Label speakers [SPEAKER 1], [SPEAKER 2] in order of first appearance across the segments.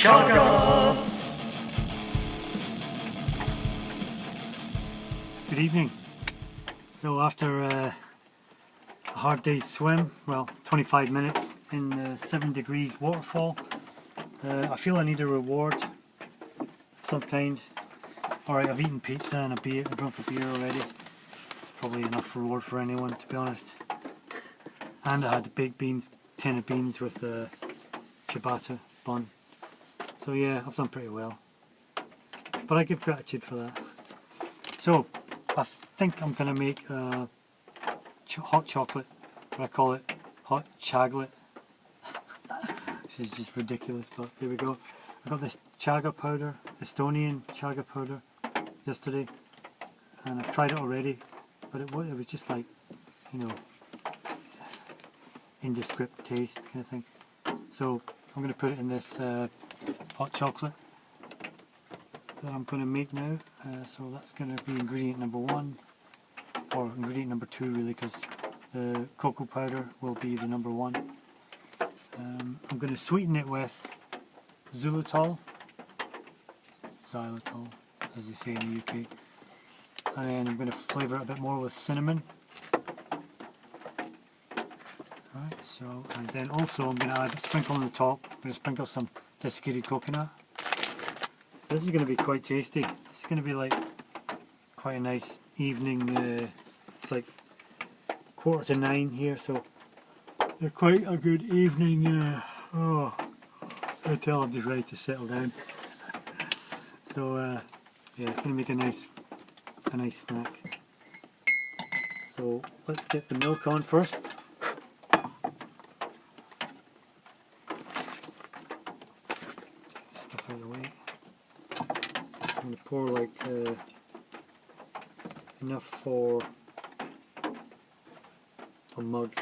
[SPEAKER 1] Chaga.
[SPEAKER 2] Good evening. So after a hard day's swim, well 25 minutes in the 7 degrees waterfall, I feel I need a reward of some kind. Alright, I've eaten pizza and I drunk a beer already. It's probably enough reward for anyone, to be honest. And I had a baked beans, tin of beans with a ciabatta bun. So yeah, I've done pretty well. But I give gratitude for that. So, I think I'm going to make hot chocolate, but I call it hot chagalate. Which is just ridiculous, but there we go. I got this chaga powder, Estonian chaga powder, yesterday, and I've tried it already, but it was just like, you know, indescript taste kind of thing. So I'm going to put it in this hot chocolate that I'm going to make now. So that's going to be ingredient number 1, or ingredient number 2 really, because the cocoa powder will be the number 1. I'm going to sweeten it with xylitol, as they say in the UK, and then I'm going to flavour it a bit more with cinnamon. Right, so, and then also I'm going to add a sprinkle on the top. I'm going to sprinkle some desiccated coconut. So this is going to be quite tasty. This is going to be like quite a nice evening. It's like 8:45 here, so they're quite a good evening. Oh, I tell I'm just ready to settle down. So yeah, it's going to make a nice snack. So let's get the milk on first. Stuff out of the way. I'm going to pour like enough for a mug,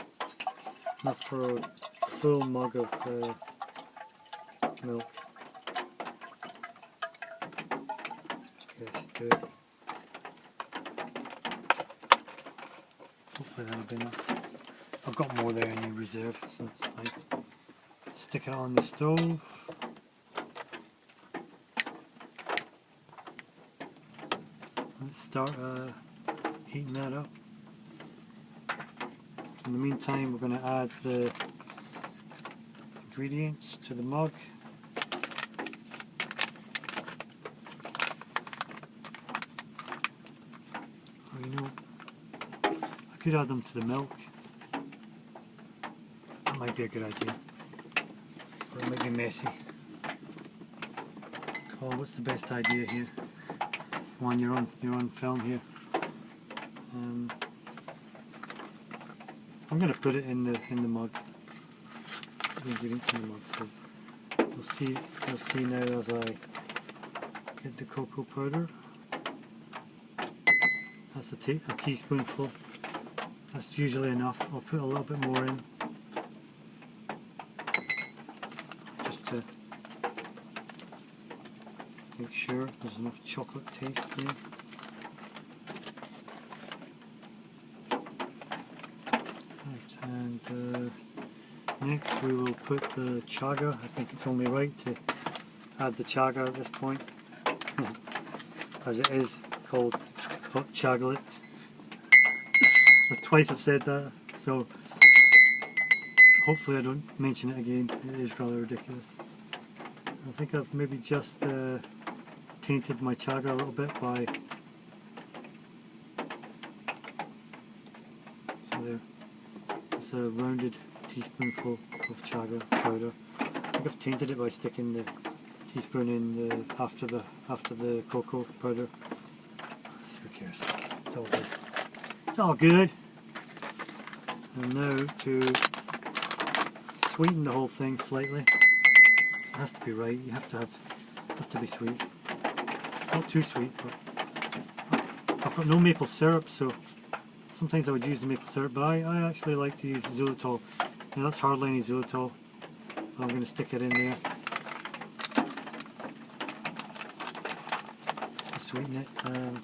[SPEAKER 2] enough for a full mug of milk. Okay, that should do it. Hopefully that'll be enough. I've got more there in reserve, so it's fine. Stick it on the stove. Let's start heating that up. In the meantime, we're going to add the ingredients to the mug. Oh, you know, I could add them to the milk. That might be a good idea, but it might be messy. Oh, what's the best idea here? Come on, you're on film here. I'm going to put it in the mug. The ingredients in the mug. So you'll see now as I get the cocoa powder. That's a teaspoonful. That's usually enough. I'll put a little bit more in, just to make sure there's enough chocolate taste there. And next we will put the chaga. I think it's only right to add the chaga at this point, as it is called hot chagalate. Twice I've said that, so hopefully I don't mention it again. It is rather ridiculous. I think I've maybe just tainted my chaga a little bit by... So there. It's a rounded teaspoonful of chaga powder. I think I've tainted it by sticking the teaspoon in after the cocoa powder. Who cares? It's all good. It's all good. And now to sweeten the whole thing slightly. It has to be right. You have to have. It has to be sweet. Not too sweet, but I've got no maple syrup, so. Sometimes I would use the maple syrup, but I actually like to use xylitol. Now that's hardly any xylitol, but I'm going to stick it in there to sweeten it. And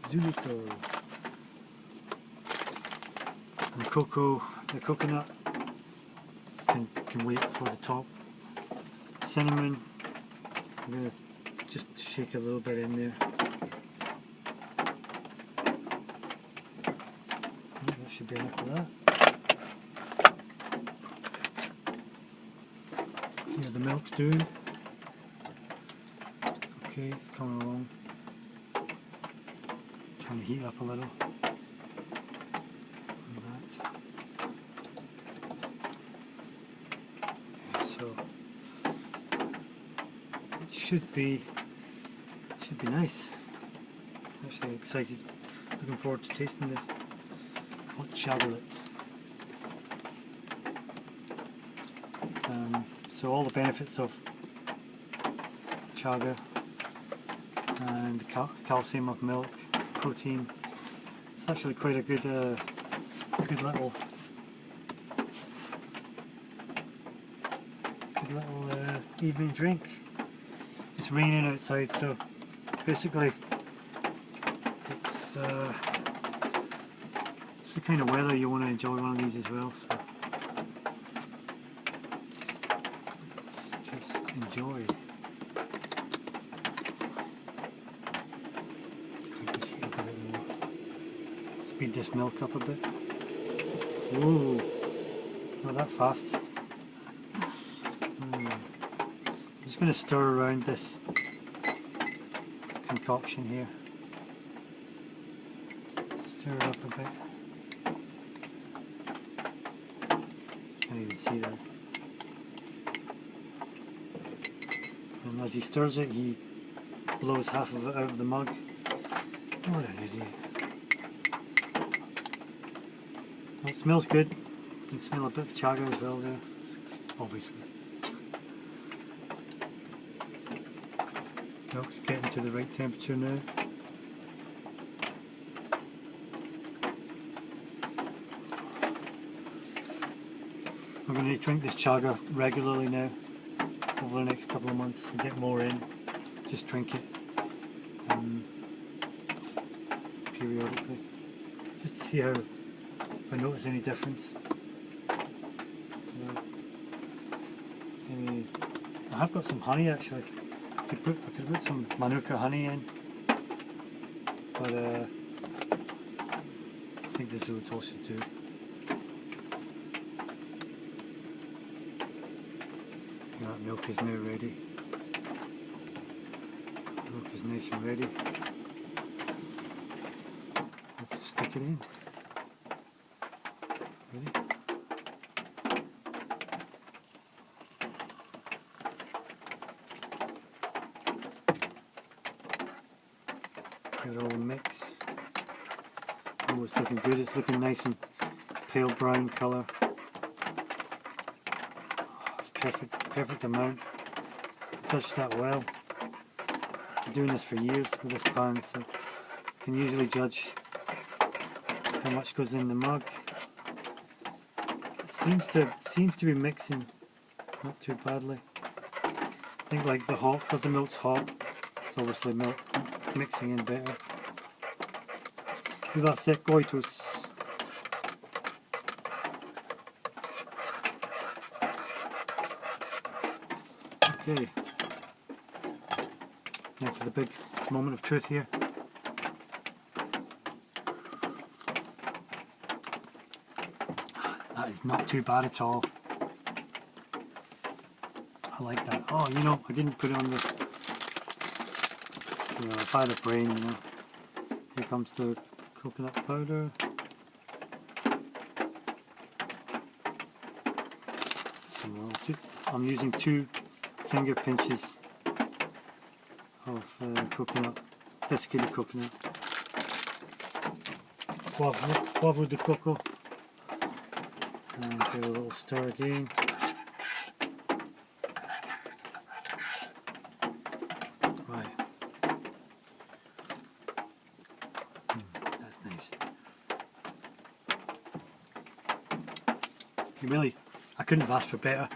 [SPEAKER 2] xylitol. And the coconut can wait for the top. Cinnamon, I'm going to just shake a little bit in there. That should be enough of that. See how the milk's doing. It's okay, it's coming along. Trying to heat up a little. So it should be nice. Actually excited, looking forward to tasting this hot chagalate. So all the benefits of chaga and the calcium of milk, protein. It's actually quite a good little evening drink. It's raining outside, so basically it's the kind of weather you want to enjoy one of these as well. So let's just enjoy. Speed this milk up a bit. Ooh, not that fast. I'm just going to stir around this concoction here. Stir it up a bit. Can't even see that. And as he stirs it, he blows half of it out of the mug. What an idiot. Well, it smells good. You can smell a bit of chaga as well there, obviously. Milk's getting to the right temperature now. I'm going to drink this chaga regularly now, over the next couple of months, and get more in. Just drink it periodically, just to see how, if I notice any difference. I have got some honey actually. I could put some manuka honey in, but I think this is what all should do. That milk is now ready. Milk is nice and ready. Let's stick it in. Ready? Give it all a mix. Oh, it's looking good. It's looking nice and pale brown colour. Oh, it's perfect amount. Touched that well. I've been doing this for years with this pan, so I can usually judge how much goes in the mug. It seems to be mixing not too badly. I think like the hot, because the milk's hot, it's obviously milk mixing in better. Hyvä sekoitus. Okay. Now for the big moment of truth here. That is not too bad at all. I like that. Oh, you know, I didn't put it on the... You know, if I had a brain, you know. Here comes the coconut powder. I'm using 2 finger pinches of coconut, desiccated coconut. Poivre de coco. And give it a little stir again. Right. That's nice. Really, I couldn't have asked for better.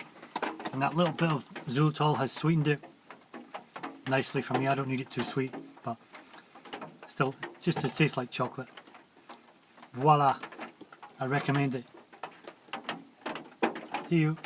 [SPEAKER 2] And that little bit of xylitol has sweetened it nicely for me. I don't need it too sweet, but still, just to taste like chocolate. Voila! I recommend it. See you.